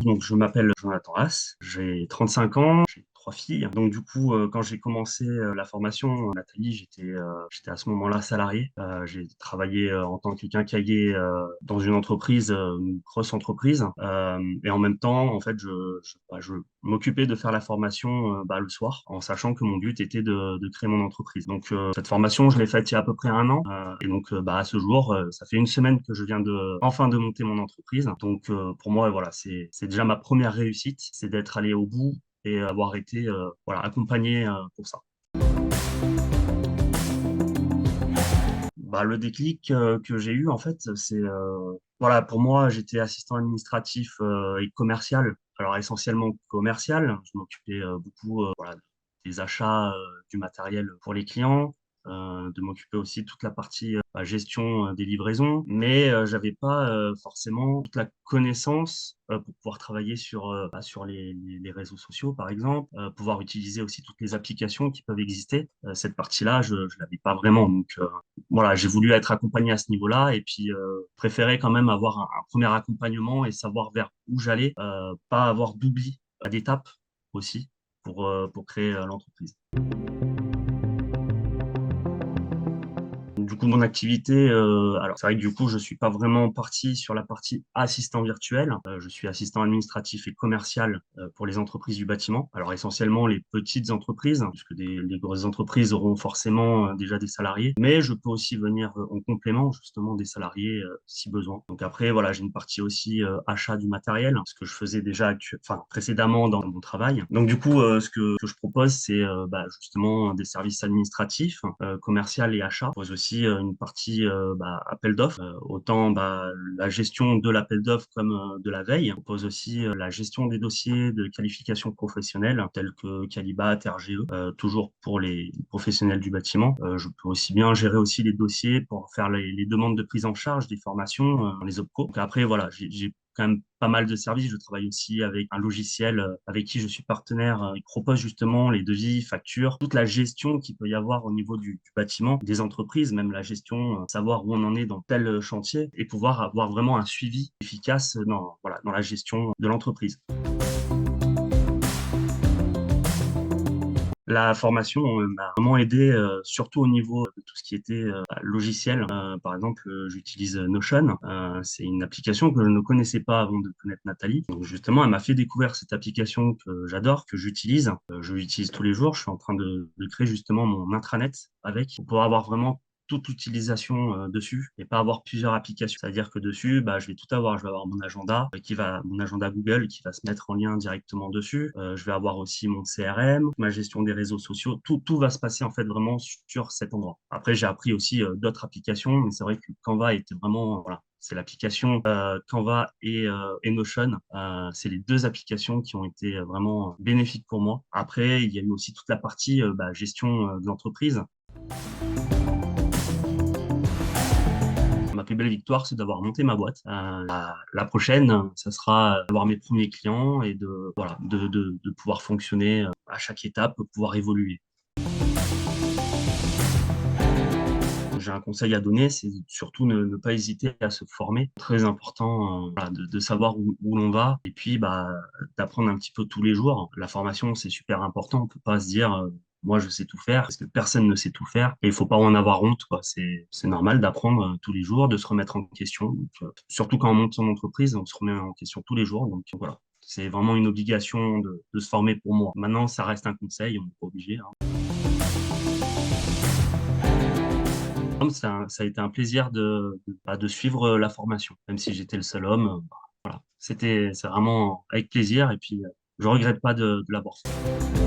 Donc, je m'appelle Jonathan Haas, j'ai 35 ans, j'ai trois filles. Donc, du coup, quand j'ai commencé la formation, Nathalie, j'étais à ce moment-là salarié. J'ai travaillé en tant que quincaillier dans une entreprise, une grosse entreprise. Et en même temps, en fait, je m'occupais de faire la formation le soir, en sachant que mon but était de créer mon entreprise. Donc, cette formation, je l'ai faite il y a à peu près un an. Et donc, à ce jour, ça fait une semaine que je viens enfin de monter mon entreprise. Donc, pour moi, voilà, c'est déjà ma première réussite, c'est d'être allé au bout et avoir été voilà, accompagné pour ça. Le déclic que j'ai eu, en fait, c'est voilà, pour moi, j'étais assistant administratif et commercial. Alors essentiellement commercial, je m'occupais beaucoup voilà, des achats du matériel pour les clients, de m'occuper aussi de toute la partie gestion des livraisons, mais j'avais pas forcément toute la connaissance pour pouvoir travailler sur les réseaux sociaux, par exemple, pouvoir utiliser aussi toutes les applications qui peuvent exister. Cette partie-là, je l'avais pas vraiment, donc voilà, j'ai voulu être accompagné à ce niveau-là et puis préférer quand même avoir un premier accompagnement et savoir vers où j'allais, pas avoir d'oubli d'étapes aussi pour créer l'entreprise. Du coup, mon activité, alors c'est vrai que du coup, je suis pas vraiment parti sur la partie assistant virtuel. Je suis assistant administratif et commercial pour les entreprises du bâtiment. Alors essentiellement les petites entreprises, puisque les grosses entreprises auront forcément déjà des salariés, mais je peux aussi venir en complément justement des salariés si besoin. Donc après, voilà, j'ai une partie aussi achat du matériel, ce que je faisais déjà précédemment dans mon travail. Donc du coup, ce que je propose, c'est justement des services administratifs, commercial et achat. Je propose aussi une partie appel d'offres, autant la gestion de l'appel d'offres comme de la veille. Je propose aussi la gestion des dossiers de qualification professionnelle tels que Qualibat, RGE, toujours pour les professionnels du bâtiment. Je peux aussi bien gérer aussi les dossiers pour faire les demandes de prise en charge des formations, les OPCO. Donc après, voilà, j'ai quand même pas mal de services. Je travaille aussi avec un logiciel avec qui je suis partenaire. Il propose justement les devis, factures, toute la gestion qu'il peut y avoir au niveau du bâtiment, des entreprises, même la gestion, savoir où on en est dans tel chantier et pouvoir avoir vraiment un suivi efficace voilà, dans la gestion de l'entreprise. La formation m'a vraiment aidé, surtout au niveau de tout ce qui était logiciel. Par exemple, j'utilise Notion. C'est une application que je ne connaissais pas avant de connaître Nathalie. Donc justement, elle m'a fait découvrir cette application que j'adore, que j'utilise. Je l'utilise tous les jours. Je suis en train de créer justement mon intranet avec pour pouvoir avoir vraiment toute l'utilisation dessus et pas avoir plusieurs applications. C'est-à-dire que dessus, je vais tout avoir. Je vais avoir mon agenda mon agenda Google qui va se mettre en lien directement dessus. Je vais avoir aussi mon CRM, ma gestion des réseaux sociaux. Tout va se passer en fait vraiment sur cet endroit. Après, j'ai appris aussi d'autres applications, mais c'est vrai que Canva était vraiment, voilà, c'est l'application Canva et Notion. C'est les deux applications qui ont été vraiment bénéfiques pour moi. Après, il y a eu aussi toute la partie gestion de l'entreprise. Ma plus belle victoire, c'est d'avoir monté ma boîte. La prochaine, ça sera d'avoir mes premiers clients et voilà, de pouvoir fonctionner à chaque étape, pouvoir évoluer. J'ai un conseil à donner, c'est surtout ne pas hésiter à se former. Très important voilà, de savoir où l'on va et puis d'apprendre un petit peu tous les jours. La formation, c'est super important. On peut pas se dire moi je sais tout faire parce que personne ne sait tout faire et il faut pas en avoir honte, quoi. C'est normal d'apprendre tous les jours, de se remettre en question. Donc, surtout quand on monte son entreprise, on se remet en question tous les jours. Donc voilà. C'est vraiment une obligation de se former pour moi. Maintenant, ça reste un conseil, on n'est pas obligé, hein. Ça a été un plaisir de suivre la formation, même si j'étais le seul homme. Voilà. C'est vraiment avec plaisir et puis je regrette pas de l'avoir fait.